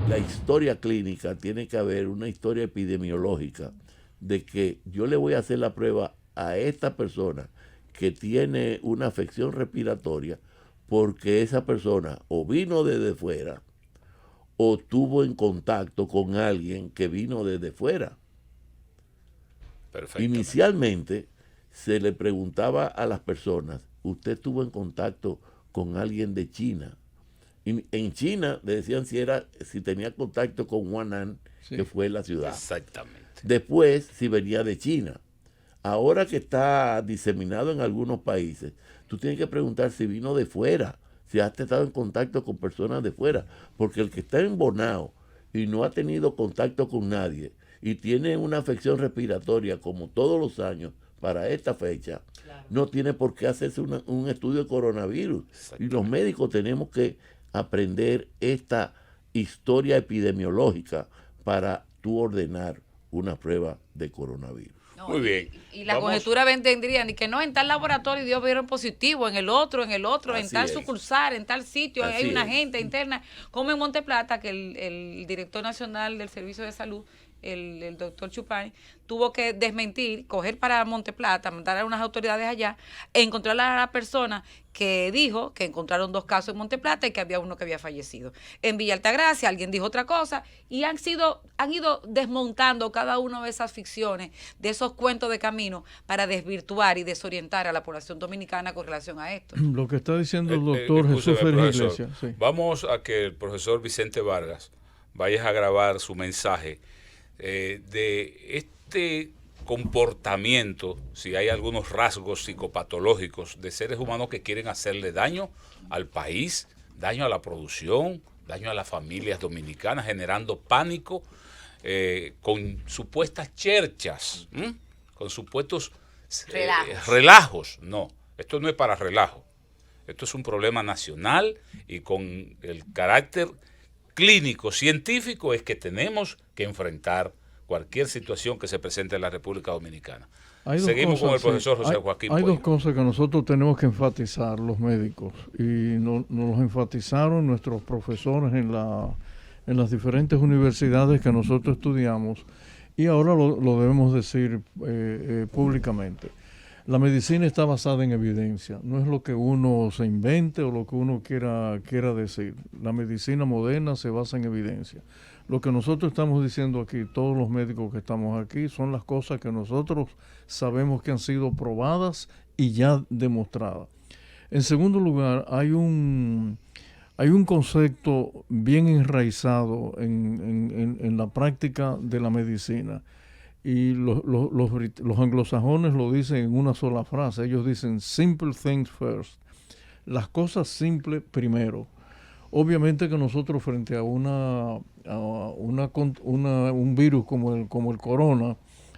la historia clínica, tiene que haber una historia epidemiológica de que yo le voy a hacer la prueba a esta persona que tiene una afección respiratoria porque esa persona o vino desde fuera o tuvo en contacto con alguien que vino desde fuera. Inicialmente se le preguntaba a las personas, ¿usted estuvo en contacto con alguien de China? Y en China le decían si tenía contacto con Huanan, sí, que fue la ciudad. Exactamente. Después, si venía de China. Ahora que está diseminado en algunos países, tú tienes que preguntar si vino de fuera, si has estado en contacto con personas de fuera, porque el que está en Bonao y no ha tenido contacto con nadie y tiene una afección respiratoria como todos los años para esta fecha, claro, no tiene por qué hacerse un estudio de coronavirus. Y los médicos tenemos que aprender esta historia epidemiológica para tú ordenar una prueba de coronavirus. No, muy bien. Y la conjetura vendría ni que no, en tal laboratorio dio vieron positivo, en el otro, Así en tal es. Sucursal, en tal sitio, Así hay una es. agente interna, como en Monteplata, que el director nacional del Servicio de Salud, el doctor Chupay, tuvo que desmentir, coger para Monteplata, mandar a unas autoridades allá, e encontrar a la persona que dijo que encontraron 2 casos en Monteplata y que había uno que había fallecido. En Villa Altagracia alguien dijo otra cosa y han ido desmontando cada una de esas ficciones, de esos cuentos de camino, para desvirtuar y desorientar a la población dominicana con relación a esto. Lo que está diciendo el doctor Jesús Félix Iglesias. Sí. Vamos a que el profesor Vicente Vargas vaya a grabar su mensaje de este comportamiento, si hay algunos rasgos psicopatológicos de seres humanos que quieren hacerle daño al país, daño a la producción, daño a las familias dominicanas, generando pánico con supuestas cherchas, con supuestos relajos. No, esto no es para relajo. Esto es un problema nacional y con el carácter clínico, científico, es que tenemos que enfrentar cualquier situación que se presente en la República Dominicana. Seguimos con el profesor José Joaquín Hay Puello. dos cosas que nosotros tenemos que enfatizar, los médicos, y nos enfatizaron nuestros profesores en las diferentes universidades que nosotros estudiamos, y ahora lo debemos decir públicamente. La medicina está basada en evidencia, no es lo que uno se invente o lo que uno quiera decir. La medicina moderna se basa en evidencia. Lo que nosotros estamos diciendo aquí, todos los médicos que estamos aquí, son las cosas que nosotros sabemos que han sido probadas y ya demostradas. En segundo lugar, hay un concepto bien enraizado en la práctica de la medicina. Y los anglosajones lo dicen en una sola frase. Ellos dicen simple things first. Las cosas simples primero. Obviamente que nosotros frente a un virus como el corona,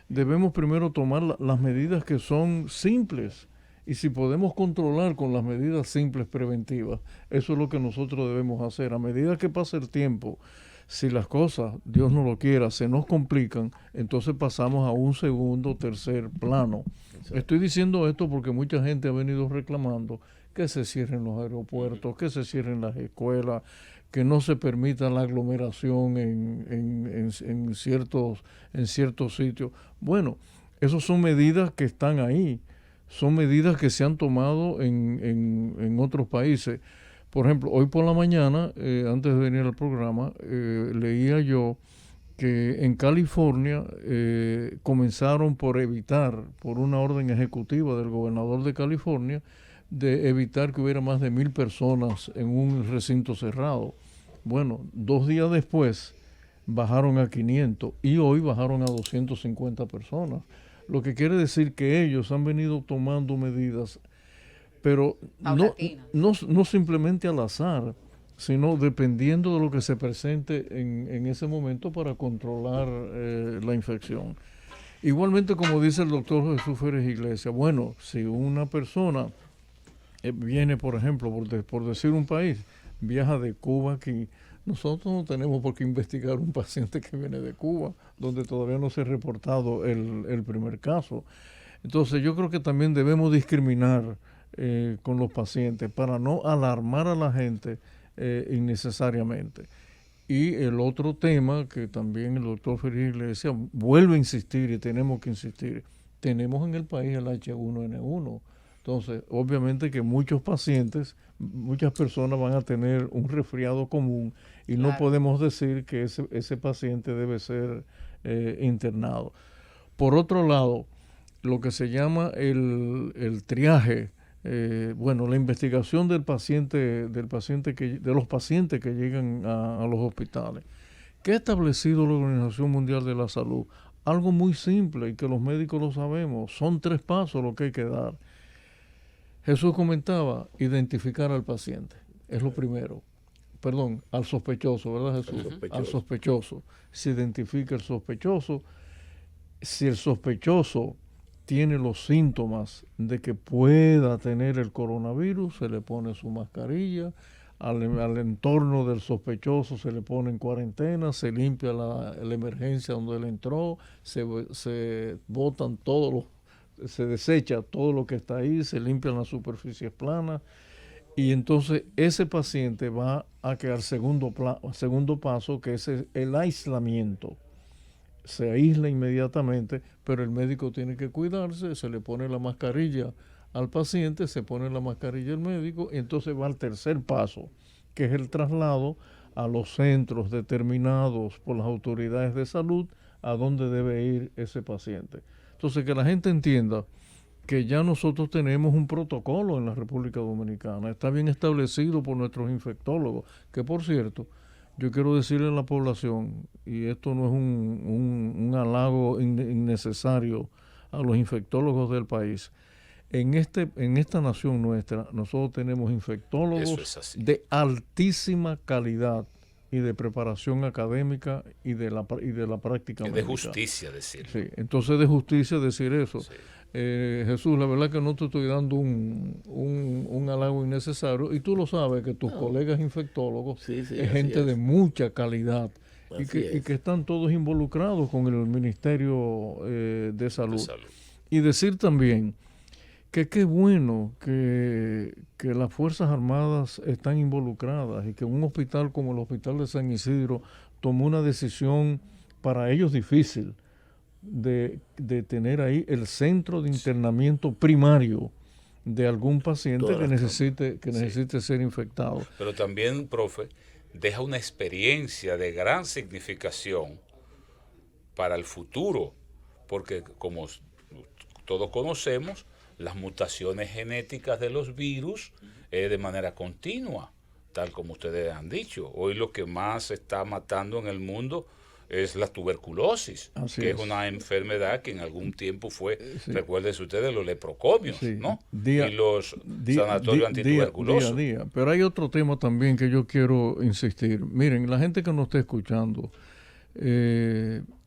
debemos primero tomar las medidas que son simples. Y si podemos controlar con las medidas simples preventivas, eso es lo que nosotros debemos hacer. A medida que pasa el tiempo, si las cosas, Dios no lo quiera, se nos complican, entonces pasamos a un segundo, tercer plano. Exacto. Estoy diciendo esto porque mucha gente ha venido reclamando que se cierren los aeropuertos, que se cierren las escuelas, que no se permita la aglomeración en ciertos sitios. Bueno, esas son medidas que están ahí, son medidas que se han tomado en otros países. Por ejemplo, hoy por la mañana, antes de venir al programa, leía yo que en California comenzaron por una orden ejecutiva del gobernador de California, de evitar que hubiera más de 1,000 personas en un recinto cerrado. Bueno, 2 días después bajaron a 500 y hoy bajaron a 250 personas. Lo que quiere decir que ellos han venido tomando medidas, pero no simplemente al azar, sino dependiendo de lo que se presente en ese momento para controlar la infección. Igualmente, como dice el doctor Jesús Félix Iglesias, bueno, si una persona viene, por ejemplo, por decir un país, viaja de Cuba aquí, nosotros no tenemos por qué investigar un paciente que viene de Cuba, donde todavía no se ha reportado el primer caso. Entonces yo creo que también debemos discriminar con los pacientes para no alarmar a la gente innecesariamente. Y el otro tema que también el doctor Ferrer le decía, vuelve a insistir y tenemos que insistir, tenemos en el país el H1N1. Entonces, obviamente que muchos pacientes, muchas personas van a tener un resfriado común y no podemos decir que ese paciente debe ser internado. Por otro lado, lo que se llama el triaje, la investigación de los pacientes que llegan a los hospitales. ¿Qué ha establecido la Organización Mundial de la Salud? Algo muy simple y que los médicos lo sabemos. Son 3 pasos lo que hay que dar. Jesús comentaba, identificar al paciente. Es lo primero. Perdón, al sospechoso, ¿verdad, Jesús? Al sospechoso. Se identifica el sospechoso. Si el sospechoso tiene los síntomas de que pueda tener el coronavirus, se le pone su mascarilla, al entorno del sospechoso se le pone en cuarentena, se limpia la emergencia donde él entró, se botan se desecha todo lo que está ahí, se limpian las superficies planas, y entonces ese paciente va a quedar segundo paso, que es el aislamiento. Se aísla inmediatamente, pero el médico tiene que cuidarse, se le pone la mascarilla al paciente, se pone la mascarilla al médico, y entonces va al tercer paso, que es el traslado a los centros determinados por las autoridades de salud a donde debe ir ese paciente. Entonces, que la gente entienda que ya nosotros tenemos un protocolo en la República Dominicana, está bien establecido por nuestros infectólogos, que por cierto, yo quiero decirle a la población, y esto no es un halago innecesario a los infectólogos del país, en esta nación nuestra, nosotros tenemos infectólogos de altísima calidad y de preparación académica y de la práctica médica. De justicia decirlo. Sí, entonces de justicia decir eso. Sí. Jesús, la verdad que no te estoy dando un halago innecesario, y tú lo sabes que tus colegas infectólogos es gente de mucha calidad y que están todos involucrados con el Ministerio de Salud. Y decir también que qué bueno que las Fuerzas Armadas están involucradas y que un hospital como el Hospital de San Isidro tomó una decisión para ellos difícil de tener ahí el centro de internamiento primario de algún paciente que necesite ser infectado. Pero también, profe, deja una experiencia de gran significación para el futuro, porque como todos conocemos, las mutaciones genéticas de los virus de manera continua, tal como ustedes han dicho. Hoy lo que más se está matando en el mundo es la tuberculosis, que es una enfermedad que en algún tiempo fue, recuérdense ustedes, los leprocomios, ¿no? Y los sanatorios antituberculosos. Día. Pero hay otro tema también que yo quiero insistir. Miren, la gente que nos está escuchando,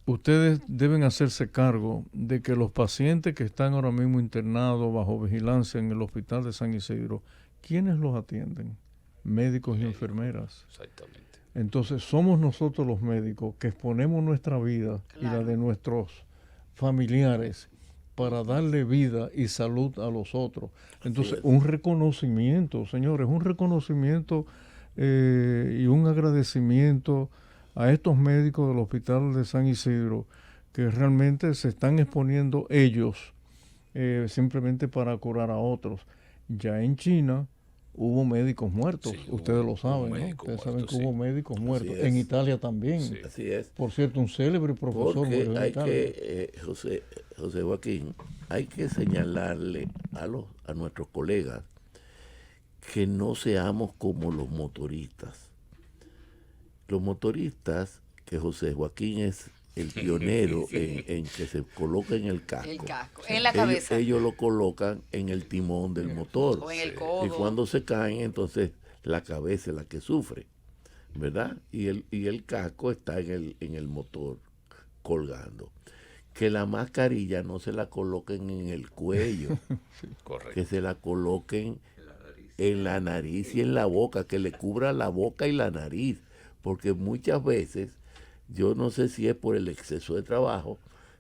ustedes deben hacerse cargo de que los pacientes que están ahora mismo internados bajo vigilancia en el Hospital de San Isidro, ¿quiénes los atienden? Médicos y enfermeras. Exactamente. Entonces somos nosotros los médicos que exponemos nuestra vida y la de nuestros familiares para darle vida y salud a los otros. Entonces un reconocimiento, señores, un reconocimiento y un agradecimiento a estos médicos del Hospital de San Isidro que realmente se están exponiendo ellos simplemente para curar a otros. Ya en China hubo médicos muertos, ustedes lo saben, ¿no? Ustedes saben que hubo médicos muertos. En Italia también. Sí. Así es. Por cierto, un célebre profesor murió en Italia. José Joaquín, hay que señalarle a nuestros colegas que no seamos como los motoristas. Los motoristas, que José Joaquín es el pionero en que se coloca en el casco. El casco, en la cabeza. Ellos lo colocan en el timón del motor. O en el codo. Y cuando se caen, entonces la cabeza es la que sufre, ¿verdad? Y el casco está en el motor colgando. Que la mascarilla no se la coloquen en el cuello, Correcto. que se la coloquen en la nariz y en la boca, que le cubra la boca y la nariz, porque muchas veces, yo no sé si es por el exceso de trabajo,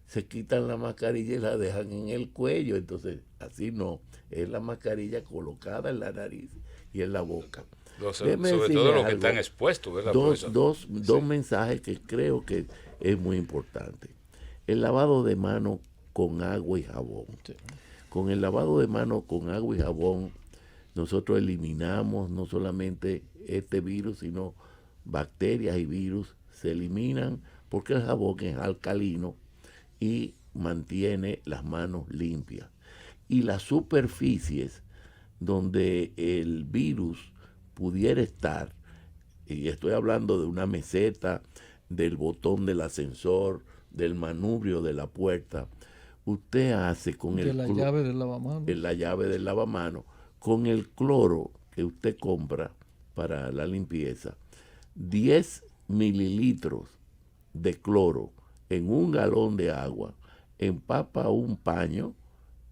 se quitan la mascarilla y la dejan en el cuello. Entonces, así no, es la mascarilla colocada en la nariz y en la boca. Déjeme Sobre decirle todo los que algo. están expuestos, ¿verdad, Dos profesor? Sí. mensajes que creo que es muy importante. El lavado de manos con agua y jabón. Con el lavado de manos con agua y jabón, nosotros eliminamos no solamente este virus, sino bacterias y virus se eliminan porque el jabón es alcalino y mantiene las manos limpias. Y las superficies donde el virus pudiera estar, y estoy hablando de una meseta, del botón del ascensor, del manubrio de la puerta, usted hace con De la llave del lavamanos. la llave del lavamano, con el cloro que usted compra para la limpieza, 10 mililitros de cloro en un galón de agua, empapa un paño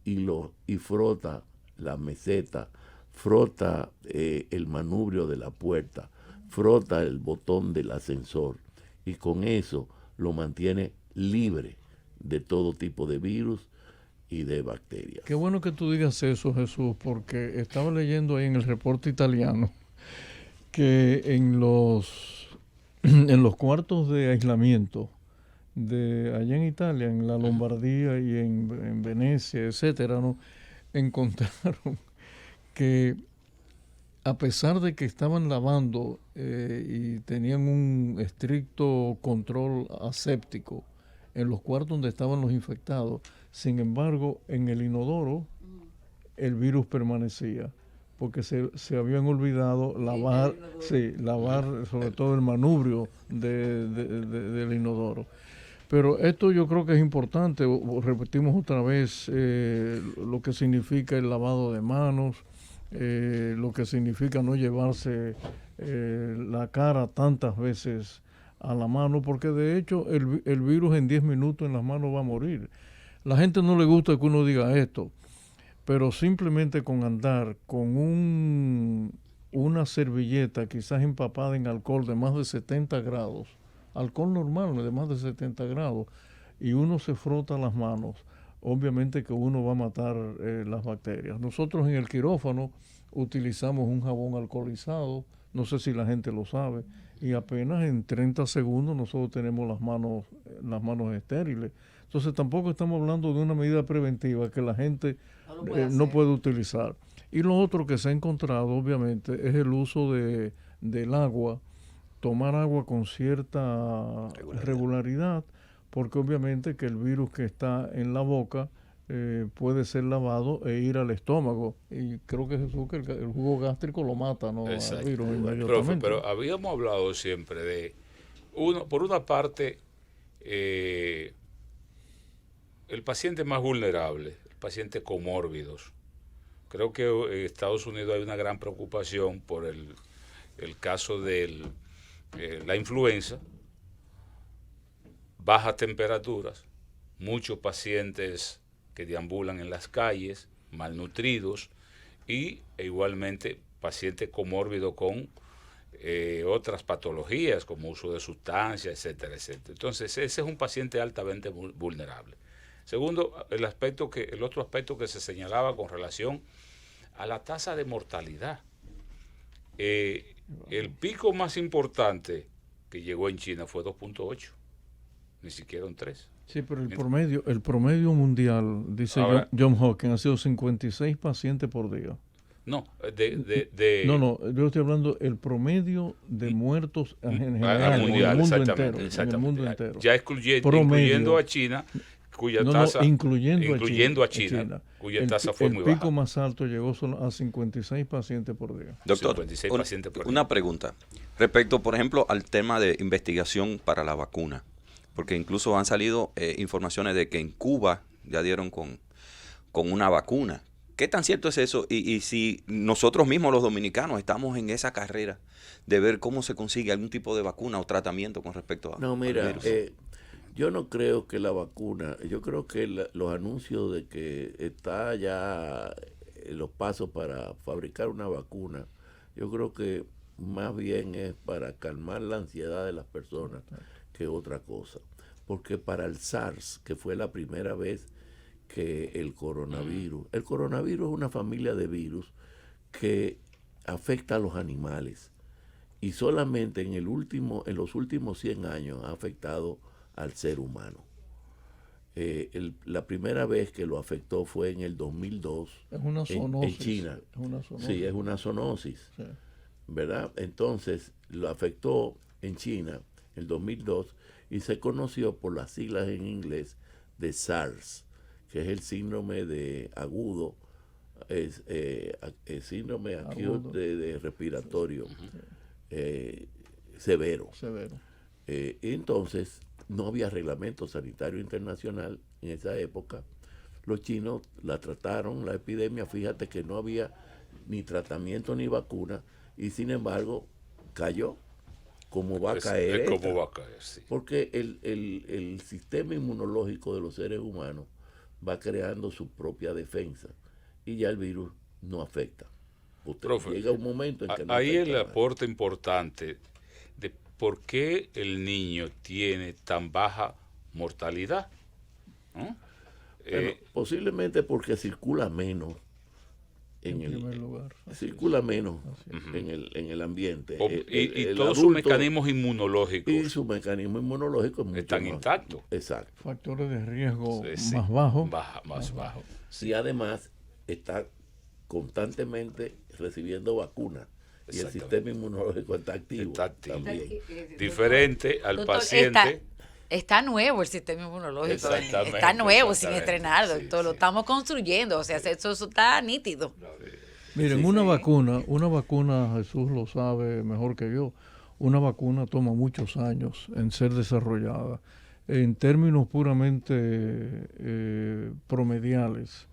y frota la meseta, frota el manubrio de la puerta, frota el botón del ascensor y con eso lo mantiene libre de todo tipo de virus y de bacterias. Qué bueno que tú digas eso, Jesús, porque estaba leyendo ahí en el reporte italiano que en los cuartos de aislamiento de allá en Italia, en la Lombardía y en Venecia, etcétera, ¿no? Encontraron que a pesar de que estaban lavando y tenían un estricto control aséptico en los cuartos donde estaban los infectados, sin embargo, en el inodoro el virus permanecía, porque se habían olvidado lavar, lavar sobre todo el manubrio del inodoro. Pero esto yo creo que es importante, repetimos otra vez lo que significa el lavado de manos, lo que significa no llevarse la cara tantas veces a la mano, porque de hecho el virus en 10 minutos en las manos va a morir. La gente no le gusta que uno diga esto, pero simplemente con andar con una servilleta quizás empapada en alcohol de más de 70 grados, alcohol normal de más de 70 grados, y uno se frota las manos, obviamente que uno va a matar las bacterias. Nosotros en el quirófano utilizamos un jabón alcoholizado, no sé si la gente lo sabe, y apenas en 30 segundos nosotros tenemos las manos estériles. Entonces tampoco estamos hablando de una medida preventiva que la gente no puede utilizar. Y lo otro que se ha encontrado, obviamente, es el uso del agua, tomar agua con cierta regularidad, porque obviamente que el virus que está en la boca puede ser lavado e ir al estómago. Y creo que Jesús, que el jugo gástrico lo mata, ¿no? Al virus inmediatamente. Profe, pero habíamos hablado siempre de, por una parte, el paciente más vulnerable, el paciente comórbidos. Creo que en Estados Unidos hay una gran preocupación por el caso de la influenza, bajas temperaturas, muchos pacientes que deambulan en las calles, malnutridos, e igualmente pacientes comórbidos con otras patologías como uso de sustancias, etcétera, etcétera. Entonces, ese es un paciente altamente vulnerable. Segundo, el otro aspecto que se señalaba con relación a la tasa de mortalidad. El pico más importante que llegó en China fue 2.8, ni siquiera un 3. Sí, pero el promedio mundial, dice John Hopkins, ha sido 56 pacientes por día. No, No, yo estoy hablando el promedio de muertos en general, mundial, en el mundo entero. Ya incluyendo a China, cuya tasa, incluyendo a China, cuya tasa fue muy baja. El pico más alto llegó solo a 56 pacientes por día. Doctor, 56 pacientes por día. Una pregunta respecto, por ejemplo, al tema de investigación para la vacuna, porque incluso han salido informaciones de que en Cuba ya dieron con una vacuna. ¿Qué tan cierto es eso? Y si nosotros mismos los dominicanos estamos en esa carrera de ver cómo se consigue algún tipo de vacuna o tratamiento con respecto a... No, mira, yo no creo que la vacuna, yo creo que los anuncios de que está ya los pasos para fabricar una vacuna, yo creo que más bien es para calmar la ansiedad de las personas que otra cosa. Porque para el SARS, que fue la primera vez que el coronavirus es una familia de virus que afecta a los animales y solamente en los últimos 100 años ha afectado al ser humano. La primera vez que lo afectó fue en el 2002 Es una zoonosis. en China. Es una zoonosis. Sí, es una zoonosis, Sí. ¿verdad? Entonces lo afectó en China en el 2002 y se conoció por las siglas en inglés de SARS, que es el síndrome de agudo, síndrome Agudo. de respiratorio severo. Entonces, no había reglamento sanitario internacional en esa época. Los chinos la trataron, la epidemia, fíjate que no había ni tratamiento ni vacuna, y sin embargo cayó. Como va a caer. Como va a caer, sí. Porque el sistema inmunológico de los seres humanos va creando su propia defensa y ya el virus no afecta. Profe, llega un momento en que no ahí afecta el más. aporte importante de por qué el niño tiene tan baja mortalidad. ¿No? Bueno, posiblemente porque circula menos En primer lugar. circula menos en el ambiente. Y El todos sus adulto mecanismos inmunológicos y su mecanismo inmunológico es mucho están más- intactos. Exacto. Factores de riesgo Sí, más bajos. más bajo. Y además está constantemente recibiendo vacunas y el Exactamente. sistema inmunológico está activo. Está activo. También. Diferente al Doctor, paciente. Está nuevo el sistema inmunológico. Exactamente, Está nuevo, sin exactamente. estrenar, Sí, doctor. Lo sí. estamos construyendo. O sea, eso está nítido. Miren, una vacuna, Jesús lo sabe mejor que yo, una vacuna toma muchos años en ser desarrollada. En términos puramente promediales,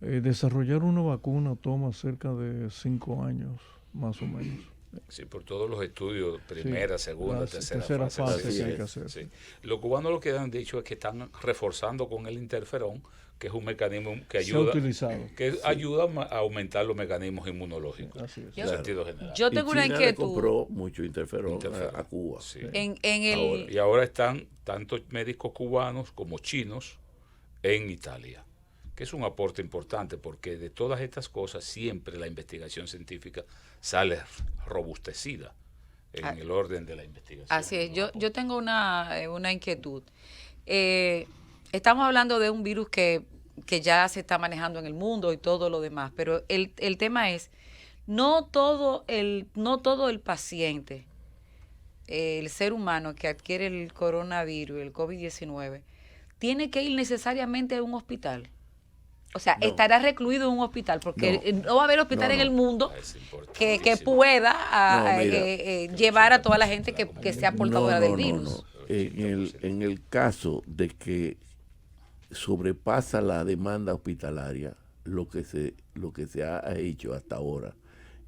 desarrollar una vacuna toma cerca de 5 años, más o menos. Sí, por todos los estudios, primera, segunda, la tercera fase. que sí, hay es. que hacer. Sí. Los cubanos lo que han dicho es que están reforzando con el interferón, que es un mecanismo que Se ha ayuda, utilizado. ayuda a aumentar los mecanismos inmunológicos. Así es. En sentido general. Yo Y tengo una China le inquietud. compró mucho interferón Interferón. a Cuba. Sí. En el, Y ahora están tanto médicos cubanos como chinos en Italia, que es un aporte importante porque de todas estas cosas siempre la investigación científica sale robustecida en el orden de la investigación. Así es, yo tengo una inquietud. Estamos hablando de un virus que ya se está manejando en el mundo y todo lo demás, pero el tema es, no todo el paciente, el ser humano que adquiere el coronavirus, el COVID-19, tiene que ir necesariamente a un hospital. O sea, No. estará recluido en un hospital, porque no va a haber hospital No, en el no. mundo Es que importantísimo. pueda No, mira. llevar a toda la gente que sea portadora del virus. En el caso de que sobrepasa la demanda hospitalaria, lo que se ha hecho hasta ahora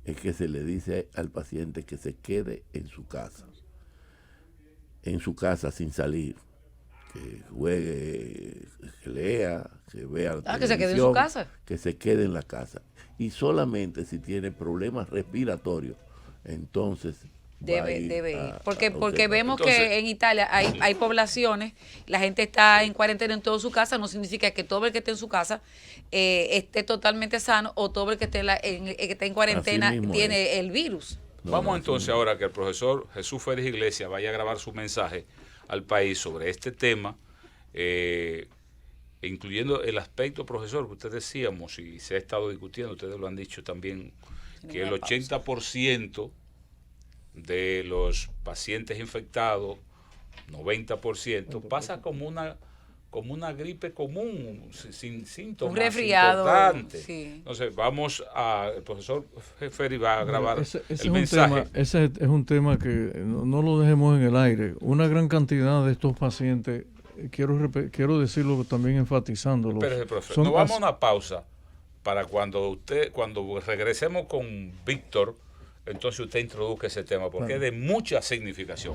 es que se le dice al paciente que se quede en su casa sin salir, que juegue, que lea, que vea Que se quede en su televisión, casa. que se quede en la casa. Y solamente si tiene problemas respiratorios, entonces va a ir Debe ir. a Porque observar. vemos Entonces- que en Italia hay poblaciones, la gente está en cuarentena en toda su casa, no significa que todo el que esté en su casa esté totalmente sano o todo el que esté que esté en cuarentena Así mismo tiene el virus. Vamos entonces ahora que el profesor Jesús Félix Iglesias vaya a grabar su mensaje al país sobre este tema, incluyendo el aspecto, profesor, que ustedes decíamos y se ha estado discutiendo, ustedes lo han dicho también, que el 80% de los pacientes infectados, 90%, pasa como una gripe común, sin síntomas. Un resfriado, importantes. sí. Entonces, vamos a, el profesor Félix va a grabar Ese el es mensaje. ese es un tema que no lo dejemos en el aire. Una gran cantidad de estos pacientes, quiero decirlo también enfatizándolo. Espérese, profe. son Nos vamos a as- una pausa para cuando regresemos con Víctor, entonces usted introduzca ese tema, porque es de mucha significación.